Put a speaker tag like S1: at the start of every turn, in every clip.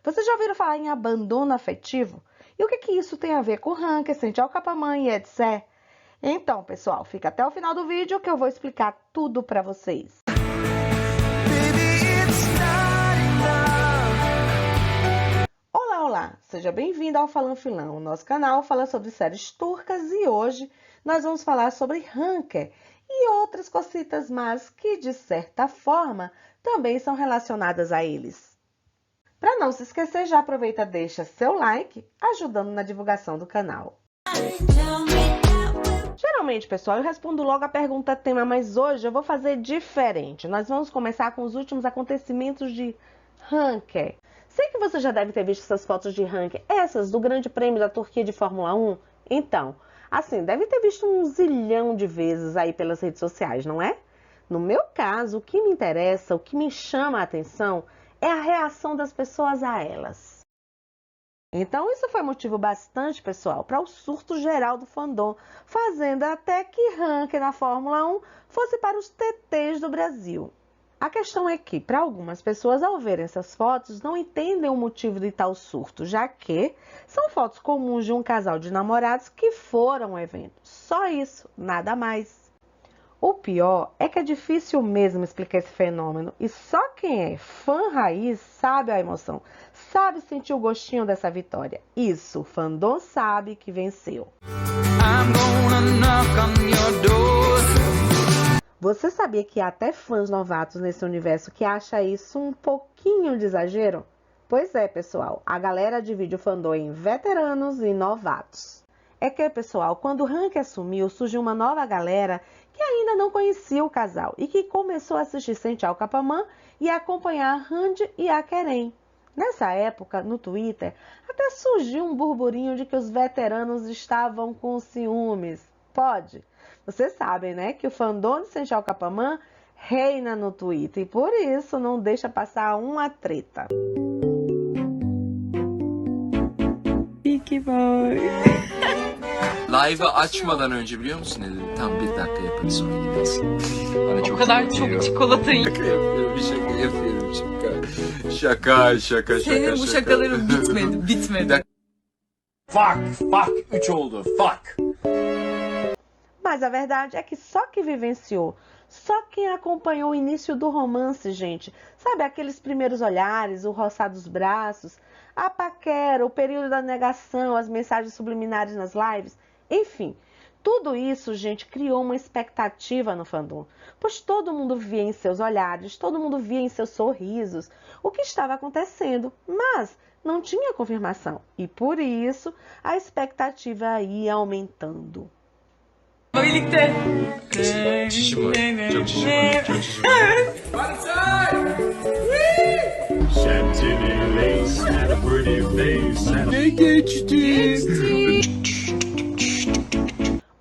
S1: Vocês já ouviram falar em abandono afetivo? E o que isso tem a ver com ranking, Sentir o Capamã e etc? Então, pessoal, fica até o final do vídeo que eu vou explicar tudo pra vocês. Olá, olá! Seja bem-vindo ao Falando Filão. O nosso canal fala sobre séries turcas e hoje nós vamos falar sobre ranking e outras cositas más que, de certa forma, também são relacionadas a eles. Para não se esquecer, já aproveita e deixa seu like, ajudando na divulgação do canal. Geralmente, pessoal, eu respondo logo a pergunta tema, mas hoje eu vou fazer diferente. Nós vamos começar com os últimos acontecimentos de ranking. Sei que você já deve ter visto essas fotos de ranking, essas do Grande Prêmio da Turquia de Fórmula 1. Então, assim, deve ter visto um zilhão de vezes aí pelas redes sociais, não é? No meu caso, o que me interessa, o que me chama a atenção é a reação das pessoas a elas. Então, isso foi motivo bastante, pessoal, para o surto geral do fandom, fazendo até que ranking na Fórmula 1 fosse para os TTs do Brasil. A questão é que, para algumas pessoas, ao verem essas fotos, não entendem o motivo de tal surto, já que são fotos comuns de um casal de namorados que foram ao evento. Só isso, nada mais. O pior é que é difícil mesmo explicar esse fenômeno e só quem é fã raiz sabe a emoção, sabe sentir o gostinho dessa vitória. Isso, o fandom sabe que venceu. Você sabia que há até fãs novatos nesse universo que acha isso um pouquinho de exagero? Pois é, pessoal, a galera divide o fandom em veteranos e novatos. É que, pessoal, quando o ranking assumiu, surgiu uma nova galera que ainda não conhecia o casal e que começou a assistir Sentir o Capamã e a acompanhar a Hande e a Kerem. Nessa época, no Twitter, até surgiu um burburinho de que os veteranos estavam com ciúmes. Pode? Vocês sabem, né, que o fandom de Sentir o Capamã reina no Twitter e por isso não deixa passar uma treta. Pique boy.
S2: Live'ı açmadan önce biliyor musun ne dedi? Tam bir dakika yaparız sonra gideriz. Bana
S3: O
S2: çok
S3: kadar
S2: iyi
S3: çok
S2: geliyor.
S3: çikolatayı.
S2: Şaka yapıyorum, bir şaka yapıyorum şaka. Şaka.
S3: Senin bu şakaların bitmedi, bitmedi.
S4: Fuck, 3 oldu, fuck.
S1: Mas a verdade é que só quem vivenciou, só quem acompanhou o início do romance, gente, sabe, aqueles primeiros olhares, o roçar dos braços, a paquera, o período da negação, as mensagens subliminares nas lives, enfim, tudo isso, gente, criou uma expectativa no fandom, pois todo mundo via em seus olhares, todo mundo via em seus sorrisos o que estava acontecendo, mas não tinha confirmação e por isso a expectativa ia aumentando.
S3: Birlikte.
S2: Çişim var. Çok çişim var. Çok çişim var.
S4: Chantilly lace and a pretty face and
S2: Ne geçti?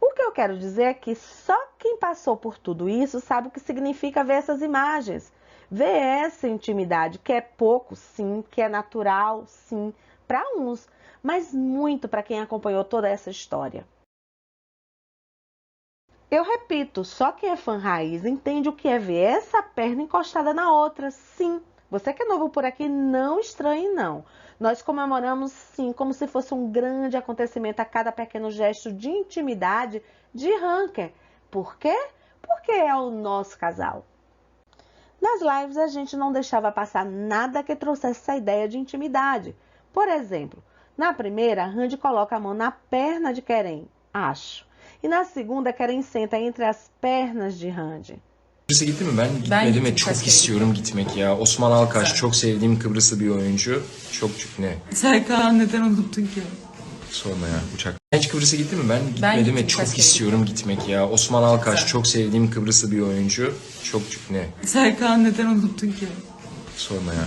S1: O que eu quero dizer é que só quem passou por tudo isso sabe o que significa ver essas imagens. Ver essa intimidade, que é pouco, sim, que é natural, sim, para uns, mas muito para quem acompanhou toda essa história. Eu repito, só quem é fã raiz entende o que é ver essa perna encostada na outra, sim. Você que é novo por aqui, não estranhe, não. Nós comemoramos, sim, como se fosse um grande acontecimento a cada pequeno gesto de intimidade de ranking. Por quê? Porque é o nosso casal. Nas lives, a gente não deixava passar nada que trouxesse essa ideia de intimidade. Por exemplo, na primeira, a Hande coloca a mão na perna de Kerem, acho. E na segunda, Kerem senta entre as pernas de Hande.
S5: Kıbrıs'a gittim mi? Ben gitmedim ve çok istiyorum gitmek ya. Osman Alkaş çok sevdiğim Kıbrıslı bir oyuncu. Çok ne?
S3: Serkan neden unuttun ki?
S5: Sorma ya uçak. Hiç Kıbrıs'a gittim mi? Ben gitmedim
S3: gittim,
S5: ve çok
S3: kaç kere
S5: istiyorum gitmek ya. Osman Alkaş çok sevdiğim Kıbrıslı bir oyuncu. Çok ne?
S3: Serkan neden unuttun ki?
S5: Sorma ya.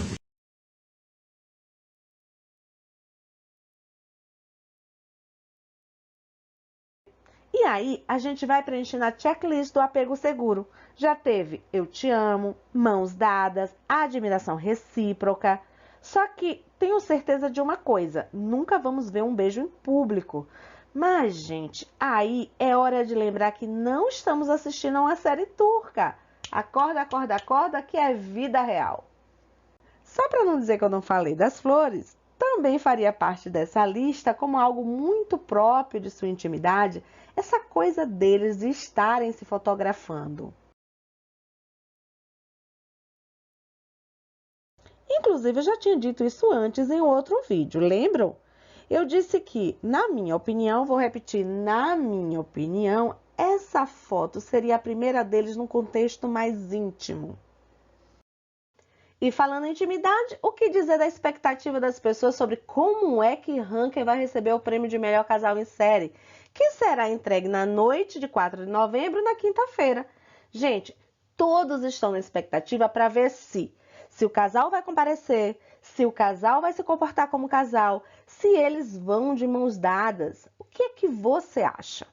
S1: E aí, a gente vai preenchendo a checklist do apego seguro. Já teve eu te amo, mãos dadas, admiração recíproca. Só que tenho certeza de uma coisa, nunca vamos ver um beijo em público. Mas, gente, aí é hora de lembrar que não estamos assistindo a uma série turca. Acorda, acorda, acorda, que é vida real. Só para não dizer que eu não falei das flores, também faria parte dessa lista como algo muito próprio de sua intimidade, essa coisa deles de estarem se fotografando. Inclusive, eu já tinha dito isso antes em outro vídeo, lembram? Eu disse que, na minha opinião, vou repetir, na minha opinião, essa foto seria a primeira deles num contexto mais íntimo. E falando em intimidade, o que dizer da expectativa das pessoas sobre como é que Ranker vai receber o prêmio de melhor casal em série, que será entregue na noite de 4 de novembro, na quinta-feira. Gente, todos estão na expectativa para ver se o casal vai comparecer, se o casal vai se comportar como casal, se eles vão de mãos dadas. O que é que você acha?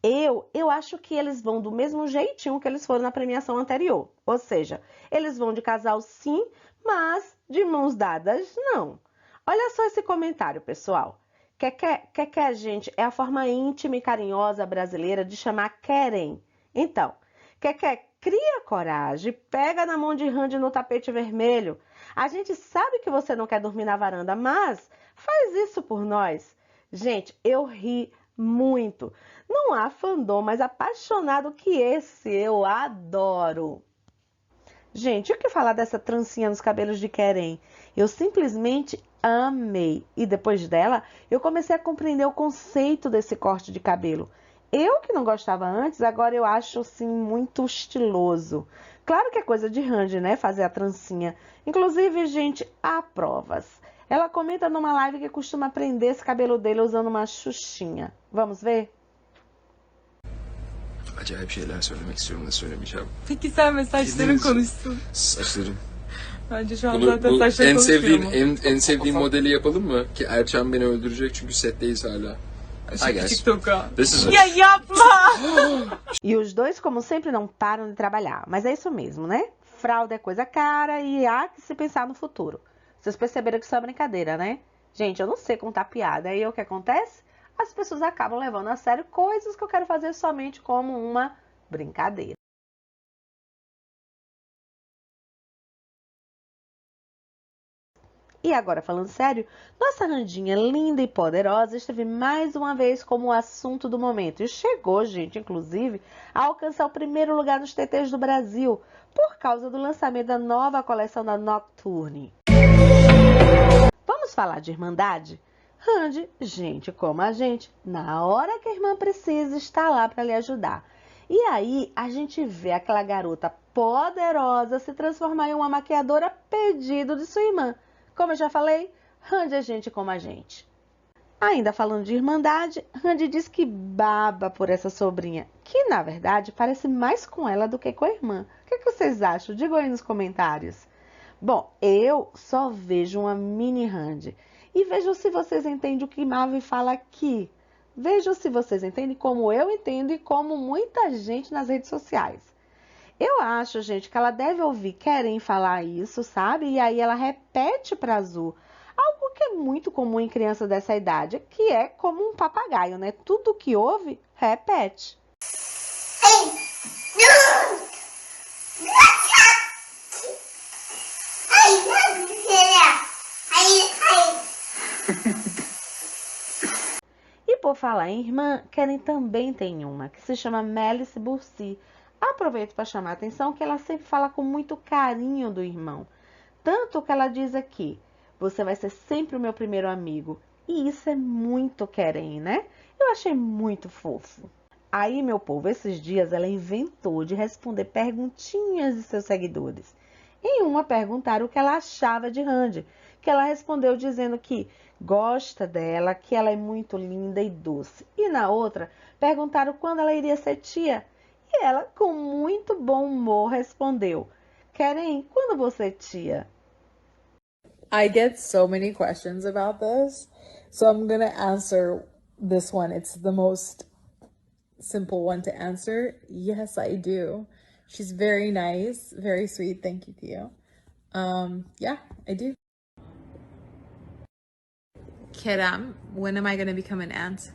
S1: Eu acho que eles vão do mesmo jeitinho que eles foram na premiação anterior. Ou seja, eles vão de casal sim, mas de mãos dadas não. Olha só esse comentário, pessoal. Quer, gente, é a forma íntima e carinhosa brasileira de chamar querem. Então, cria coragem, pega na mão de Randy no tapete vermelho. A gente sabe que você não quer dormir na varanda, mas faz isso por nós. Gente, eu ri muito. Não há fandom mais apaixonado que esse. Eu adoro. Gente, o que falar dessa trancinha nos cabelos de Keren? Eu simplesmente amei. E depois dela, eu comecei a compreender o conceito desse corte de cabelo. Eu que não gostava antes, agora eu acho assim muito estiloso. Claro que é coisa de Randy, né? Fazer a trancinha. Inclusive, gente, há provas. Ela comenta numa live que costuma prender esse cabelo dele usando uma xuxinha. Vamos ver?
S2: Acayip şeyler söylemek istiyorum da söylemeyeceğim.
S3: Peki sen ve saçların konuşsun.
S2: Saçlarım.
S3: Bence şu an
S2: Bunu,
S3: zaten
S2: bu
S3: saçları
S2: en
S3: konuşmuyor
S2: sevdiğim
S3: mu?
S2: en sevdiğim modeli yapalım mı? Ki Erçan beni öldürecek çünkü setteyiz hala. Hi guys.
S3: TikTok'a.
S2: This is
S3: Ya yapma!
S1: E os dois, como sempre, não param de trabalhar. Mas é isso mesmo, né? Fralda é coisa cara e há que se pensar no futuro. Vocês perceberam que isso é brincadeira, né? Gente, eu não sei contar piada. Aí o que acontece? As pessoas acabam levando a sério coisas que eu quero fazer somente como uma brincadeira. E agora, falando sério, nossa Randinha linda e poderosa esteve mais uma vez como o assunto do momento. E chegou, gente, inclusive, a alcançar o primeiro lugar nos TTs do Brasil, por causa do lançamento da nova coleção da Nocturne. Vamos falar de irmandade? Randy, gente como a gente, na hora que a irmã precisa, está lá para lhe ajudar. E aí, a gente vê aquela garota poderosa se transformar em uma maquiadora a pedido de sua irmã. Como eu já falei, Randy é gente como a gente. Ainda falando de irmandade, Randy diz que baba por essa sobrinha, que na verdade parece mais com ela do que com a irmã. O que vocês acham? Digam aí nos comentários. Bom, eu só vejo uma mini Randy. E vejam se vocês entendem o que Marvin fala aqui. Vejam se vocês entendem como eu entendo e como muita gente nas redes sociais. Eu acho, gente, que ela deve ouvir Keren falar isso, sabe? E aí ela repete para Azul. Algo que é muito comum em crianças dessa idade, que é como um papagaio, né? Tudo que ouve, repete. E por falar em irmã, Keren também tem uma, que se chama Malice Bursi. Aproveito para chamar a atenção que ela sempre fala com muito carinho do irmão. Tanto que ela diz aqui, você vai ser sempre o meu primeiro amigo. E isso é muito Keren, né? Eu achei muito fofo. Aí, meu povo, esses dias ela inventou de responder perguntinhas de seus seguidores. Em uma perguntaram o que ela achava de Randy, que ela respondeu dizendo que gosta dela, que ela é muito linda e doce. E na outra, perguntaram quando ela iria ser tia. E ela, com muito bom humor, respondeu, Keren, quando você é tia?
S6: I get so many questions about this, so I'm gonna answer this one. It's the most simple one to answer. Yes, I do. She's very nice, very sweet. Thank you, Theo. Yeah, I do. Kerem, when am I gonna become an aunt?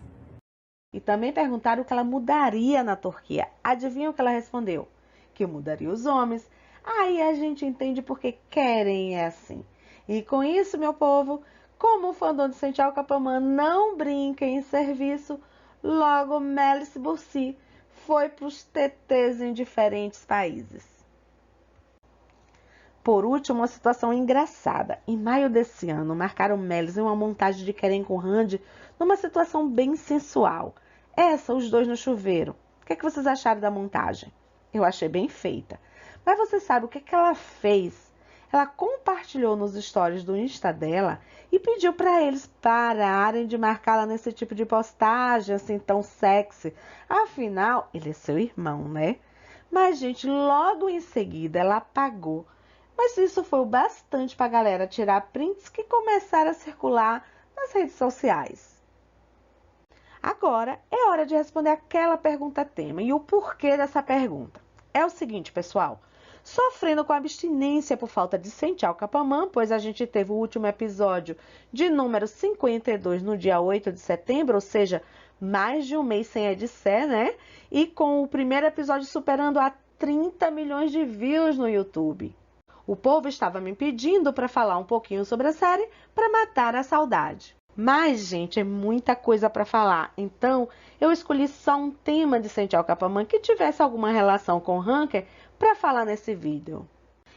S1: E também perguntaram o que ela mudaria na Turquia. Adivinham o que ela respondeu? Que mudaria os homens. Aí a gente entende porque Keren é assim. E com isso, meu povo, como o fandom de Sente Alcapamã não brinca em serviço, logo Mélice Bursi foi para os TTs em diferentes países. Por último, uma situação engraçada. Em maio desse ano, marcaram Mélice em uma montagem de Querem com Randy numa situação bem sensual. Essa, os dois no chuveiro. O que é que vocês acharam da montagem? Eu achei bem feita. Mas você sabe o que é que ela fez? Ela compartilhou nos stories do Insta dela e pediu para eles pararem de marcá-la nesse tipo de postagem assim tão sexy. Afinal, ele é seu irmão, né? Mas, gente, logo em seguida ela apagou. Mas isso foi o bastante para a galera tirar prints que começaram a circular nas redes sociais. Agora é hora de responder aquela pergunta tema. E o porquê dessa pergunta? É o seguinte, pessoal. Sofrendo com abstinência por falta de Sente Alcapamã, pois a gente teve o último episódio de número 52 no dia 8 de setembro, ou seja, mais de um mês sem Edicé, né? E com o primeiro episódio superando a 30 milhões de views no YouTube. O povo estava me pedindo para falar um pouquinho sobre a série para matar a saudade. Mas, gente, é muita coisa para falar. Então, eu escolhi só um tema de Sente Alcapamã que tivesse alguma relação com Ranker para falar nesse vídeo.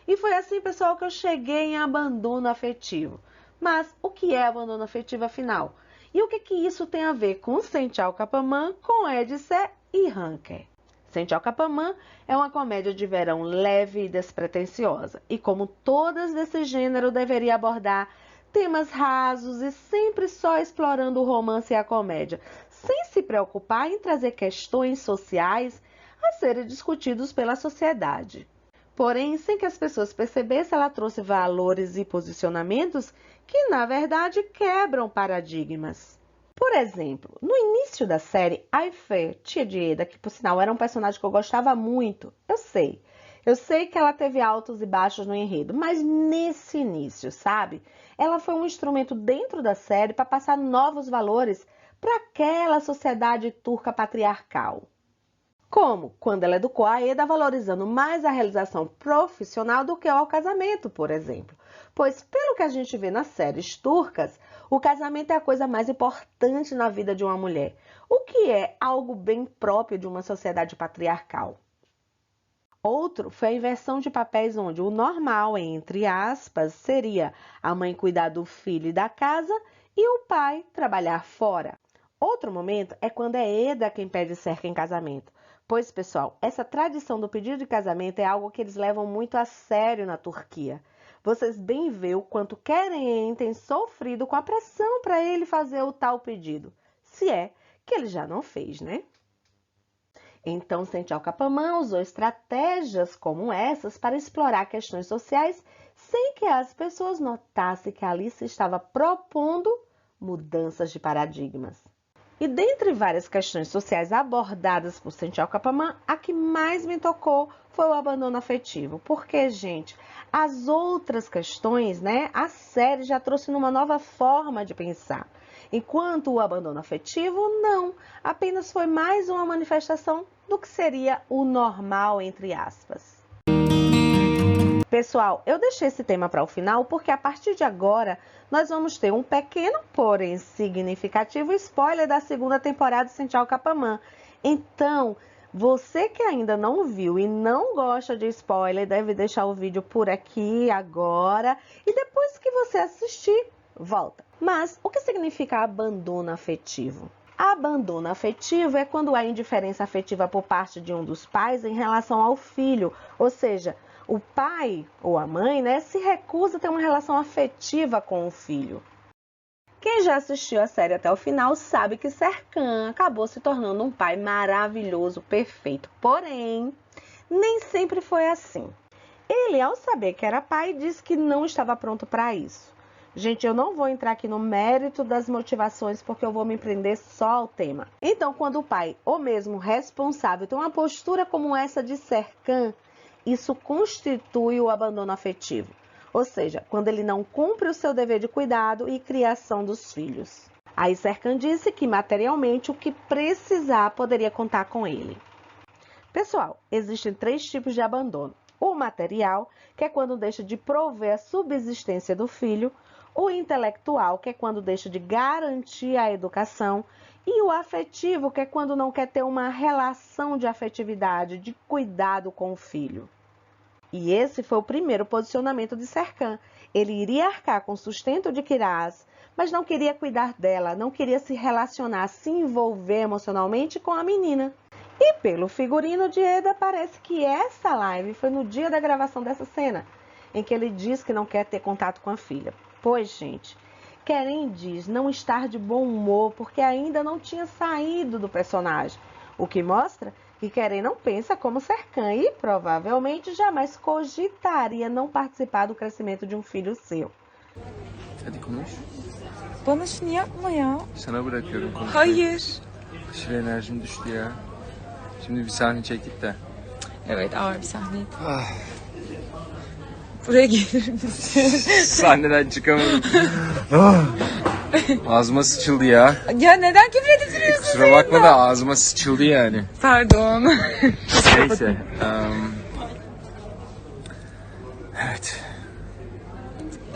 S1: E foi assim, pessoal, que eu cheguei em abandono afetivo. Mas o que é abandono afetivo, afinal? E o que isso tem a ver com Sente Alcapamã, com Edicé e Ranker? Sente Alcapamã é uma comédia de verão leve e despretensiosa. E como todas desse gênero, deveria abordar temas rasos e sempre só explorando o romance e a comédia, sem se preocupar em trazer questões sociais a serem discutidos pela sociedade. Porém, sem que as pessoas percebessem, ela trouxe valores e posicionamentos que, na verdade, quebram paradigmas. Por exemplo, no início da série, Aifé, tia de Eda, que por sinal era um personagem que eu gostava muito, eu sei que ela teve altos e baixos no enredo, mas nesse início, sabe? Ela foi um instrumento dentro da série para passar novos valores para aquela sociedade turca patriarcal. Como quando ela educou a Eda valorizando mais a realização profissional do que o casamento, por exemplo. Pois, pelo que a gente vê nas séries turcas, o casamento é a coisa mais importante na vida de uma mulher, o que é algo bem próprio de uma sociedade patriarcal. Outro foi a inversão de papéis onde o normal, entre aspas, seria a mãe cuidar do filho e da casa e o pai trabalhar fora. Outro momento é quando é Eda quem pede cerca em casamento. Pois, pessoal, essa tradição do pedido de casamento é algo que eles levam muito a sério na Turquia. Vocês bem vê o quanto Kerem tem sofrido com a pressão para ele fazer o tal pedido. Se é que ele já não fez, né? Então, Sente Alcapamã usou estratégias como essas para explorar questões sociais sem que as pessoas notassem que Alice estava propondo mudanças de paradigmas. E dentre várias questões sociais abordadas por Sente Alcapamã, a que mais me tocou foi o abandono afetivo. Porque, gente, as outras questões, né, a série já trouxe numa nova forma de pensar. Enquanto o abandono afetivo, não. Apenas foi mais uma manifestação do que seria o normal, entre aspas. Pessoal, eu deixei esse tema para o final porque a partir de agora nós vamos ter um pequeno, porém significativo spoiler da segunda temporada de Sente Alcapamã. Então, você que ainda não viu e não gosta de spoiler, deve deixar o vídeo por aqui agora e depois que você assistir, volta. Mas o que significa abandono afetivo? Abandono afetivo é quando há indiferença afetiva por parte de um dos pais em relação ao filho, ou seja, o pai ou a mãe, né, se recusa a ter uma relação afetiva com o filho. Quem já assistiu a série até o final sabe que Serkan acabou se tornando um pai maravilhoso, perfeito. Porém, nem sempre foi assim. Ele, ao saber que era pai, disse que não estava pronto para isso. Gente, eu não vou entrar aqui no mérito das motivações porque eu vou me prender só ao tema. Então, quando o pai, ou mesmo responsável, tem uma postura como essa de Serkan, isso constitui o abandono afetivo. Ou seja, quando ele não cumpre o seu dever de cuidado e criação dos filhos. Aí Serkan disse que materialmente o que precisar poderia contar com ele. Pessoal, existem 3 tipos de abandono. O material, que é quando deixa de prover a subsistência do filho. O intelectual, que é quando deixa de garantir a educação. E o afetivo, que é quando não quer ter uma relação de afetividade, de cuidado com o filho. E esse foi o primeiro posicionamento de Serkan. Ele iria arcar com o sustento de Kiraz, mas não queria cuidar dela, não queria se relacionar, se envolver emocionalmente com a menina. E pelo figurino de Eda, parece que essa live foi no dia da gravação dessa cena, em que ele diz que não quer ter contato com a filha. Pois, gente, Keren diz não estar de bom humor porque ainda não tinha saído do personagem, o que mostra que Keren não pensa como Serkan e provavelmente jamais cogitaria não participar do crescimento de um filho seu.
S2: Hadi konuş.
S3: Bana şunu yapma ya.
S2: Sana bırakıyorum konuşmayı.
S3: Hayır.
S2: Aşırı enerjim düştü ya. Şimdi bir sahne çektik de.
S3: Evet, ağır bir sahneydi. Buraya gelir misin?
S2: Sahneden çıkamadım. Ağzıma sıçıldı ya.
S3: Ya neden küfür edip duruyorsun?
S2: Kusura bakma da ağzıma sıçıldı yani.
S3: Pardon.
S2: Neyse. Evet.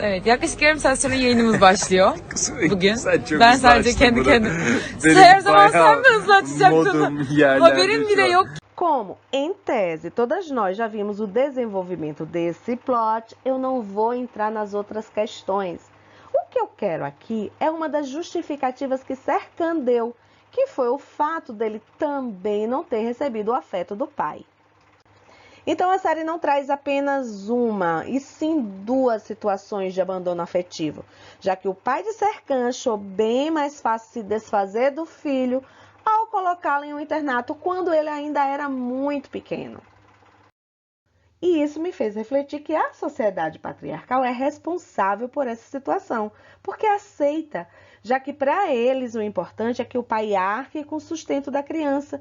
S3: Evet, yaklaşık yarım saat sonra yayınımız başlıyor. Bugün.
S2: Sen çok
S3: Ben sadece
S2: hızlı
S3: kendi
S2: açtın
S3: kendime.
S2: bunu.
S3: Her zaman
S2: Benim
S3: sen mi hızlı açacaktın?
S2: modum yerlerde
S3: Haberin
S2: şu
S3: bile
S2: an.
S3: yok.
S1: Como, em tese, todas nós já vimos o desenvolvimento desse plot, eu não vou entrar nas outras questões. O que eu quero aqui é uma das justificativas que Serkan deu, que foi o fato dele também não ter recebido o afeto do pai. Então a série não traz apenas uma, e sim duas situações de abandono afetivo, já que o pai de Serkan achou bem mais fácil se desfazer do filho ao colocá-lo em um internato quando ele ainda era muito pequeno. E isso me fez refletir que a sociedade patriarcal é responsável por essa situação, porque aceita, já que para eles o importante é que o pai arque com o sustento da criança.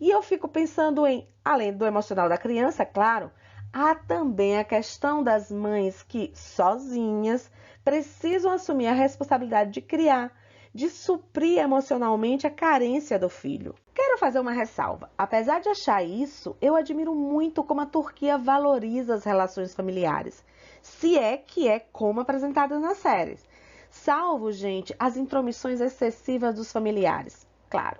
S1: E eu fico pensando em, além do emocional da criança, claro, há também a questão das mães que, sozinhas, precisam assumir a responsabilidade de criar, de suprir emocionalmente a carência do filho. Quero fazer uma ressalva. Apesar de achar isso, eu admiro muito como a Turquia valoriza as relações familiares, se é que é como apresentadas nas séries. Salvo, gente, as intromissões excessivas dos familiares, claro.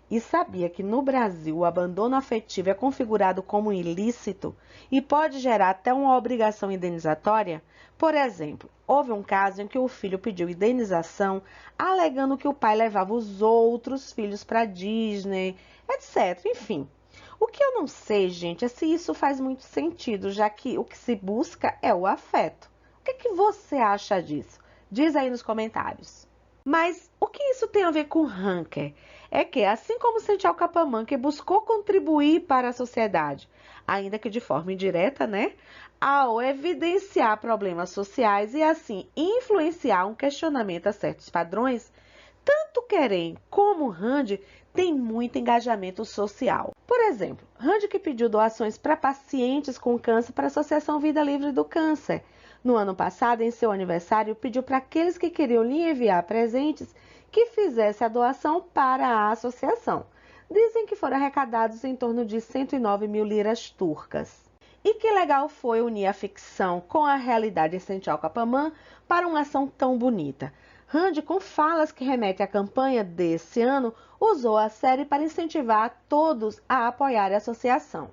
S1: E sabia que no Brasil o abandono afetivo é configurado como ilícito e pode gerar até uma obrigação indenizatória? Por exemplo, houve um caso em que o filho pediu indenização alegando que o pai levava os outros filhos para Disney, etc. Enfim, o que eu não sei, gente, é se isso faz muito sentido, já que o que se busca é o afeto. O que você acha disso? Diz aí nos comentários. Mas o que isso tem a ver com Hanker? É que, assim como Senchal Kapaman, que buscou contribuir para a sociedade, ainda que de forma indireta, né? Ao evidenciar problemas sociais e, assim, influenciar um questionamento a certos padrões, tanto Keren como Rand têm muito engajamento social. Por exemplo, Rand que pediu doações para pacientes com câncer para a Associação Vida Livre do Câncer. No ano passado, em seu aniversário, pediu para aqueles que queriam lhe enviar presentes que fizesse a doação para a associação. Dizem que foram arrecadados em torno de 109 mil liras turcas. E que legal foi unir a ficção com a realidade em Senchal Kapaman para uma ação tão bonita. Rand, com falas que remetem à campanha desse ano, usou a série para incentivar todos a apoiar a associação.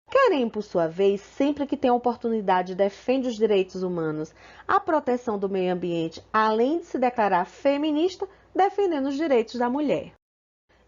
S1: Keren, por sua vez, sempre que tem a oportunidade, defende os direitos humanos, a proteção do meio ambiente, além de se declarar feminista, defendendo os direitos da mulher.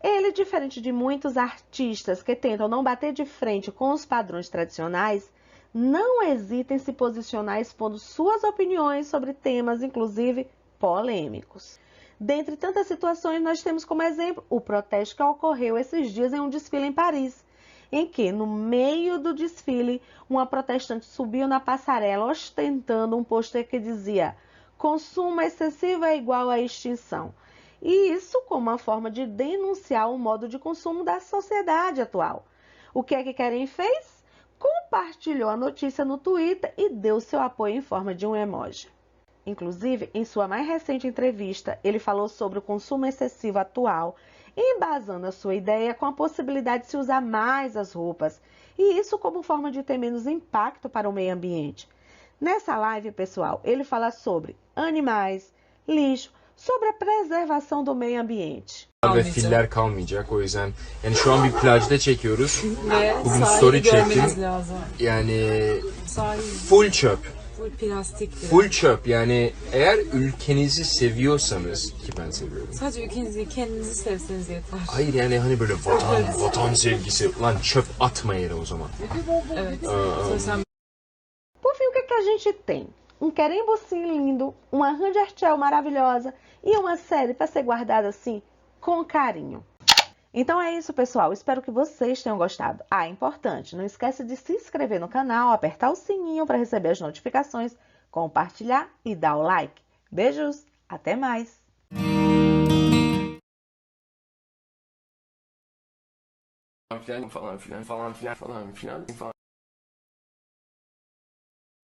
S1: Ele, diferente de muitos artistas que tentam não bater de frente com os padrões tradicionais, não hesita em se posicionar expondo suas opiniões sobre temas, inclusive, polêmicos. Dentre tantas situações, nós temos como exemplo o protesto que ocorreu esses dias em um desfile em Paris, em que, no meio do desfile, uma protestante subiu na passarela ostentando um pôster que dizia "Consumo excessivo é igual à extinção". E isso como uma forma de denunciar o modo de consumo da sociedade atual. O que é que Keren fez? Compartilhou a notícia no Twitter e deu seu apoio em forma de um emoji. Inclusive, em sua mais recente entrevista, ele falou sobre o consumo excessivo atual, embasando a sua ideia com a possibilidade de se usar mais as roupas e isso como forma de ter menos impacto para o meio ambiente. Nessa live, pessoal, ele fala sobre animais, lixo, sobre a preservação do meio ambiente.
S5: Ve filler kalmayacak, o yüzden yani şu an bir plajda çekiyoruz.
S3: Ve
S5: Bugün
S3: sahili
S5: story
S3: görmeniz
S5: çektim.
S3: lazım.
S5: Yani
S3: Sahil
S5: full çöp.
S3: full plastikti.
S5: Full çöp. Yani eğer ülkenizi seviyorsanız, ki ben seviyorum.
S3: Sadece ülkenizi, kendinizi sevseniz yeter.
S5: Hayır yani hani böyle vatan sevgisi. Lan çöp atma yere o zaman.
S3: Evet. Sosyal
S1: Por fim, o que a gente tem? Querembocinho lindo, uma Rangertel maravilhosa e uma série para ser guardada assim, com carinho. Então é isso, pessoal. Espero que vocês tenham gostado. Ah, importante, não esquece de se inscrever no canal, apertar o sininho para receber as notificações, compartilhar e dar o like. Beijos, até mais!
S2: Falan filan falan filan falan filan falan.